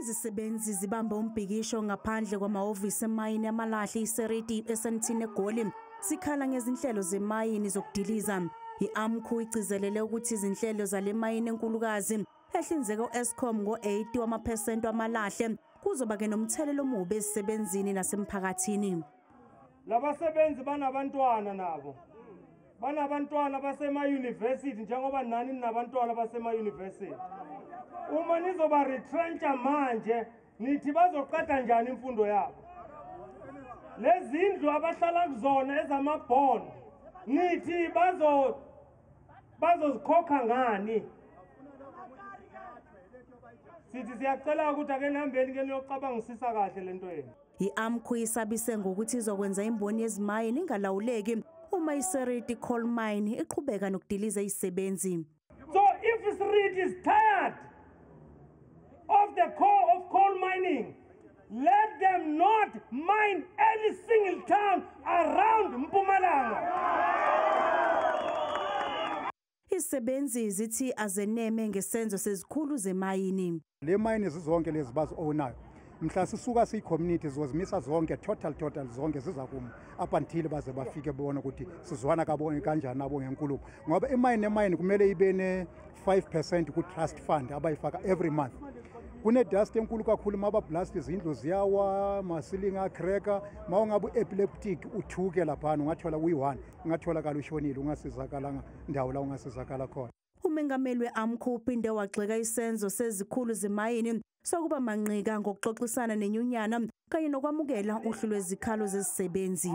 Izisebenzi zibamba umbhikisho ngaphandle kwamahhovisi emayini amalahle iSeriti eSandton eGoli sikhala ngezinhlelo zemayini zokudiliza. I-AMCU igcizelele ukuthi izinhlelo zale mayini enkulukazi ehlinzeka u-Eskom ngo-80 wamaphesenti amalahle kuzoba ke nomthelelo omubi ezisebenzini nasemphakathini. Labasebenzi banabantwana nabo. Banabantwana basema-university njengoba nani ninabantwana basema-university. Uma nizoba retrencha manje nithi bazoqeda njani imfundo yabo? Lezindlu abahlala kuzona ezamabhond nithi bazozikhokha ngani? Sithi siyacela ukuthi ake nihambeni ke niyocabangisisa kahle lento yenu. I-AMCU isabise ngokuthi izokwenza imboni yezimayini ingalawuleki uma iSeriti coal mine iqhubeka nokudiliza izisebenzi. So if Seriti is tired of the core of coal mining, let them not mine any single town around Mpumalanga. Izisebenzi zithi azeneme ngesenzo sezikhulu zemayini. Le mine zizonke lezi bazi ownayo. Mhla sisuka siyi-community zozimisa zonke total zonke zizakuma up until baze bafike bona ukuthi sizwana kabone kanjani nabo ngenkulumo ngoba imine kumele ibe ne-5% ku-trust fund abayifaka every month. Kune-dust enkulu kakhulu mabablast izindlu ziyawa masilingi acracker mawungabe u-epileptic uthuke laphana ungathola kuyi-1 ungatholakala ushonile ungasizakalanga ndawo la ungasizakala khona. Umengameli we-AMCU uphinde wagxeka isenzo sezikhulu zemayini sokuba manqika ngokuxoxisana nenyunyana kanye nokwamukela uhlu lwezikhalo zezisebenzi.